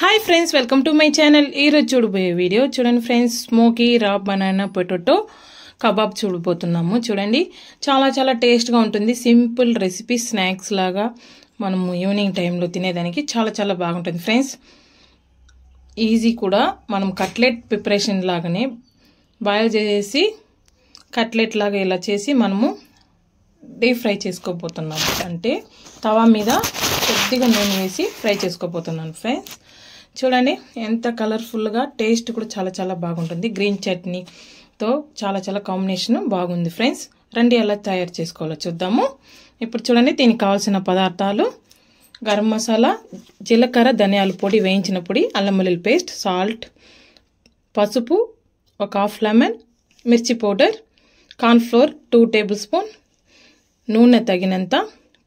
Hi friends welcome to my channel చూడబోయే video చూడండి friends smoky raw banana potato kebab చూడబోతున్నాము చూడండి చాలా చాలా టేస్ట్ గా ఉంటుంది సింపుల్ రెసిపీ స్నాక్స్ లాగా మనము ఈవినింగ్ టైం లో తినేదానికి చాలా చాలా బాగుంటుంది ఫ్రెండ్స్ ఈజీ కూడా మనం కట్లెట్ ప్రిపరేషన్ లాగానే బాయిల్ చేసి కట్లెట్ లాగా ఇలా చేసి మనము డీప్ ఫ్రై చేసుకోబోతున్నాము అంటే తవా మీద కొద్దిగా నూనె వేసి ఫ్రై చేసుకోబోతున్నాను ఫ్రెండ్స్ చూడండి ఎంత కలర్ఫుల్ గా టేస్ట్ కూడా చాలా చాలా బాగుంటుంది గ్రీన్ చట్నీ తో చాలా చాలా కాంబినేషన్ బాగుంది ఫ్రెండ్స్ రండి ఎలా తయారు చేసుకోవాలో చూద్దాము ఇప్పుడు చూడండి దీనికి కావాల్సిన పదార్థాలు గరం మసాలా జీలకర్ర ధనియాల పొడి వేయించిన పొడి అల్లం వెల్లుల్లి పేస్ట్ సాల్ట్ పసుపు ఒక హాఫ్ లెమన్ మిర్చి powder corn flour 2 table spoon నూనె తగినంత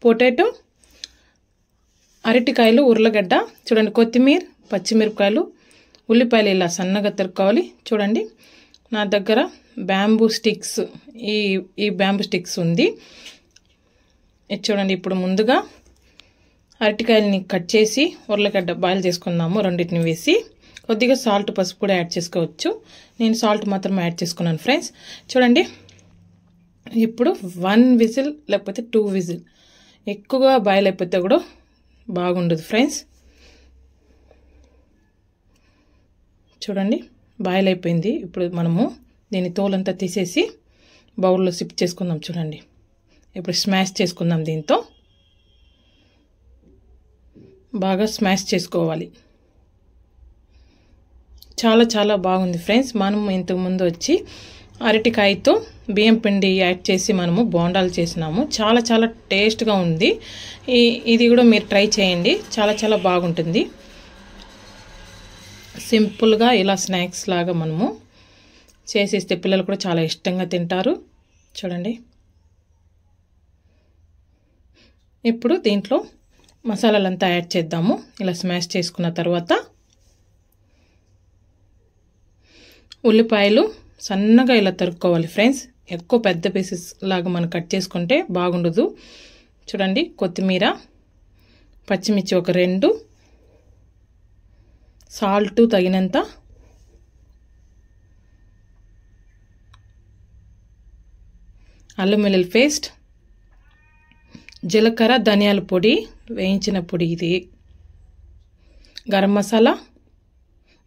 పొటాటో అరటికాయలు ఉర్లగడ్డ చూడండి కొత్తిమీర పచ్చిమిరపకాయలు ఉల్లిపాయలు ఇలా సన్నగా తరుక్కోవాలి చూడండి నా దగ్గర బ్యాంబూ స్టిక్స్ ఈ బ్యాంబూ స్టిక్స్ ఉంది చూడండి ఇప్పుడు ముందుగా అరటికాయల్ని కట్ చేసి ఉర్లగడ్డ బాయిల్ చేసుకుందాము రెండింటిని వేసి కొద్దిగా సాల్ట్ పసుపు కూడా యాడ్ చేసుకోవచ్చు నేను సాల్ట్ మాత్రం యాడ్ చేసుకున్నాను ఫ్రెండ్స్ చూడండి ఇప్పుడు 1 విజిల్ లేకపోతే 2 విజిల్ ఎక్కువగా బాయిల్ అయిపోతే కూడా బాగుండదు ఫ్రెండ్స్ చూడండి బాయిల్ అయిపోయింది ఇప్పుడు మనము దీని తోలంతా తీసేసి బౌల్లో సిప్ చేసుకుందాం చూడండి ఇప్పుడు స్మాష్ చేసుకుందాం దీంతో బాగా స్మాష్ చేసుకోవాలి చాలా చాలా బాగుంది ఫ్రెండ్స్ మనము ఇంతకు ముందు వచ్చి అరటికాయతో బియ్యం పిండి యాడ్ చేసి మనము బోండాలు చేసినాము చాలా చాలా టేస్ట్గా ఉంది ఇది కూడా మీరు ట్రై చేయండి చాలా చాలా బాగుంటుంది సింపుల్గా ఇలా స్నాక్స్ లాగా మనము చేసేస్తే పిల్లలు కూడా చాలా ఇష్టంగా తింటారు చూడండి ఇప్పుడు దీంట్లో మసాలాలంతా యాడ్ చేద్దాము ఇలా స్మాష్ చేసుకున్న తర్వాత ఉల్లిపాయలు సన్నగా ఇలా తరుక్కోవాలి ఫ్రెండ్స్ ఎక్కువ పెద్ద పీసెస్ లాగా మనం కట్ చేసుకుంటే బాగుండదు చూడండి కొత్తిమీర పచ్చిమిర్చి ఒక 2 సాల్ట్ తగినంత అల్లం వెల్లుల్లి పేస్ట్ జీలకర్ర ధనియాల పొడి వేయించిన పొడి ఇది గరం మసాలా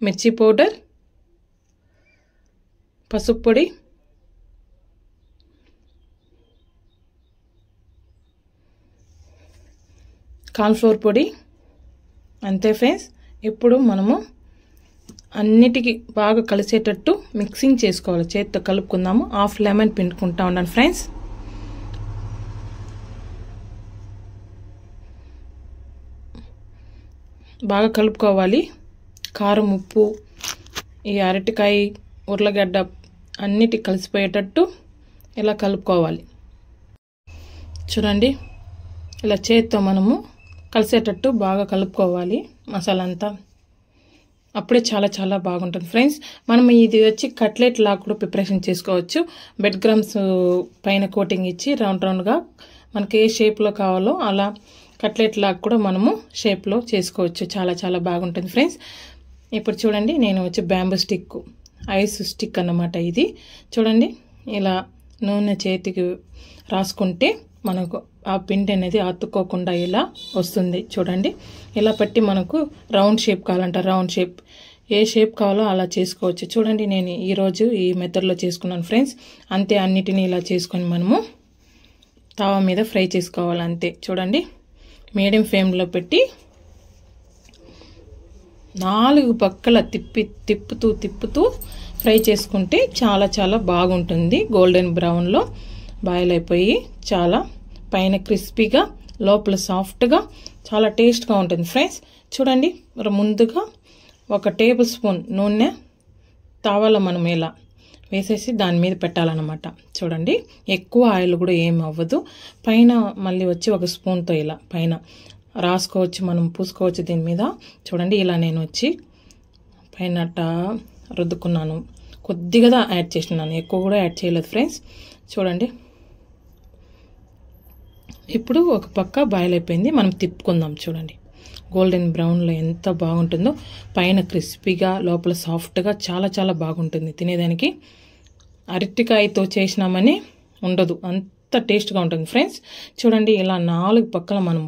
మిర్చి పౌడర్ పసుపు పొడి కార్న్ ఫ్లోర్ పొడి అంతే ఫ్రెండ్స్ ఇప్పుడు మనము అన్నిటికీ బాగా కలిసేటట్టు మిక్సింగ్ చేసుకోవాలి చేతితో కలుపుకుందాము హాఫ్ లెమన్ పిండుకుంటా ఉన్నాను ఫ్రెండ్స్ బాగా కలుపుకోవాలి కారం ఉప్పు ఈ అరటికాయ ఉర్లగడ్డ అన్నిటి కలిసిపోయేటట్టు ఇలా కలుపుకోవాలి చూడండి ఇలా చేతితో మనము కలిసేటట్టు బాగా కలుపుకోవాలి మసాలా అంతా అప్పుడే చాలా చాలా బాగుంటుంది ఫ్రెండ్స్ మనం ఇది వచ్చి కట్లెట్ లాగా కూడా ప్రిపరేషన్ చేసుకోవచ్చు బెడ్ గ్రమ్స్ పైన కోటింగ్ ఇచ్చి రౌండ్ రౌండ్గా మనకి ఏ షేప్లో కావాలో అలా కట్లెట్ లాగా కూడా మనము షేప్లో చేసుకోవచ్చు చాలా చాలా బాగుంటుంది ఫ్రెండ్స్ ఇప్పుడు చూడండి నేను వచ్చి బ్యాంబూ స్టిక్ ఐస్ స్టిక్ అన్నమాట ఇది చూడండి ఇలా నూనె చేతికి రాసుకుంటే మనకు ఆ పిండి అనేది అతుక్కోకుండా ఇలా వస్తుంది చూడండి ఇలా పట్టి మనకు రౌండ్ షేప్ కావాలంటే రౌండ్ షేప్ ఏ షేప్ కావాలో అలా చేసుకోవచ్చు చూడండి నేను ఈరోజు ఈ మెథడ్లో చేసుకున్నాను ఫ్రెండ్స్ అంతే అన్నిటినీ ఇలా చేసుకొని మనము తవా మీద ఫ్రై చేసుకోవాలి అంతే చూడండి మీడియం ఫ్లేమ్లో పెట్టి 4 పక్కల తిప్పుతూ ఫ్రై చేసుకుంటే చాలా చాలా బాగుంటుంది గోల్డెన్ బ్రౌన్లో బాయిల్ అయిపోయి చాలా పైన క్రిస్పీగా లోపల సాఫ్ట్గా చాలా టేస్ట్గా ఉంటుంది ఫ్రెండ్స్ చూడండి ముందుగా 1 టేబుల్ స్పూన్ నూనె తావాలో మనం ఇలా వేసేసి దాని మీద పెట్టాలన్నమాట చూడండి ఎక్కువ ఆయిల్ కూడా ఏం అవ్వదు పైన మళ్ళీ వచ్చి 1 స్పూన్తో ఇలా పైన రాసుకోవచ్చు మనం పూసుకోవచ్చు దీని మీద చూడండి ఇలా నేను వచ్చి పైన రుద్దుకున్నాను కొద్దిగా యాడ్ చేసినాను ఎక్కువ కూడా యాడ్ చేయలేదు ఫ్రెండ్స్ చూడండి ఇప్పుడు ఒక పక్క బాయిల్ అయిపోయింది మనం తిప్పుకుందాం చూడండి గోల్డెన్ బ్రౌన్లో ఎంత బాగుంటుందో, పైన క్రిస్పీగా లోపల సాఫ్ట్గా చాలా చాలా బాగుంటుంది తినేదానికి. అరటికాయతో చేసినామని ఉండదు, అంత టేస్ట్గా ఉంటుంది ఫ్రెండ్స్. చూడండి, ఇలా 4 పక్కల మనం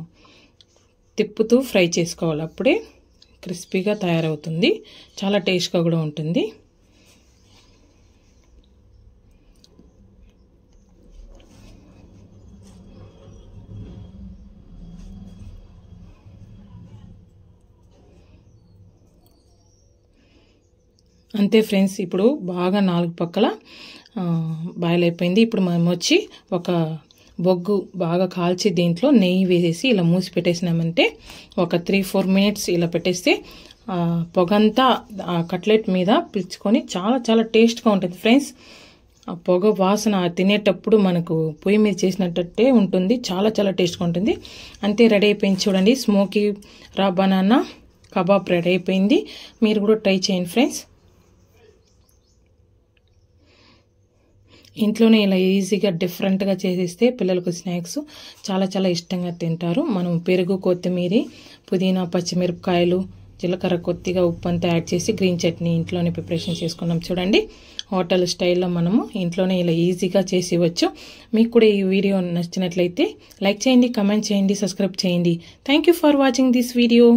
తిప్పుతూ ఫ్రై చేసుకోవాలి, అప్పుడే క్రిస్పీగా తయారవుతుంది, చాలా టేస్ట్గా కూడా ఉంటుంది. అంతే ఫ్రెండ్స్, ఇప్పుడు బాగా 4 పక్కల బాయిల్ అయిపోయింది. ఇప్పుడు మనం వచ్చి ఒక బొగ్గు బాగా కాల్చి దీంట్లో నెయ్యి వేసేసి ఇలా మూసి పెట్టేసినామంటే ఒక 3-4 మినిట్స్ ఇలా పెట్టేస్తే పొగంతా ఆ కట్లెట్ మీద పిలుచుకొని చాలా చాలా టేస్ట్గా ఉంటుంది ఫ్రెండ్స్. ఆ పొగ వాసన తినేటప్పుడు మనకు పొయ్యి మీద చేసినట్టే ఉంటుంది, చాలా చాలా టేస్ట్గా ఉంటుంది. అంతే, రెడీ అయిపోయింది చూడండి, smoky raw banana kebab ready అయిపోయింది. మీరు కూడా ట్రై చేయండి ఫ్రెండ్స్. ఇంట్లోనే ఇలా ఈజీగా డిఫరెంట్గా చేసేస్తే పిల్లలకు స్నాక్స్ చాలా చాలా ఇష్టంగా తింటారు. మనం పెరుగు, కొత్తిమీర, పుదీనా, పచ్చిమిరపకాయలు, జీలకర్ర, కొద్దిగా ఉప్పు అంతా యాడ్ చేసి గ్రీన్ చట్నీ ఇంట్లోనే ప్రిపరేషన్ చేసుకున్నాం చూడండి. హోటల్ స్టైల్లో మనము ఇంట్లోనే ఇలా ఈజీగా చేసి ఇవ్వచ్చు. మీకు కూడా ఈ వీడియో నచ్చినట్లయితే లైక్ చేయండి, కమెంట్ చేయండి, సబ్స్క్రైబ్ చేయండి. Thank you for watching this video.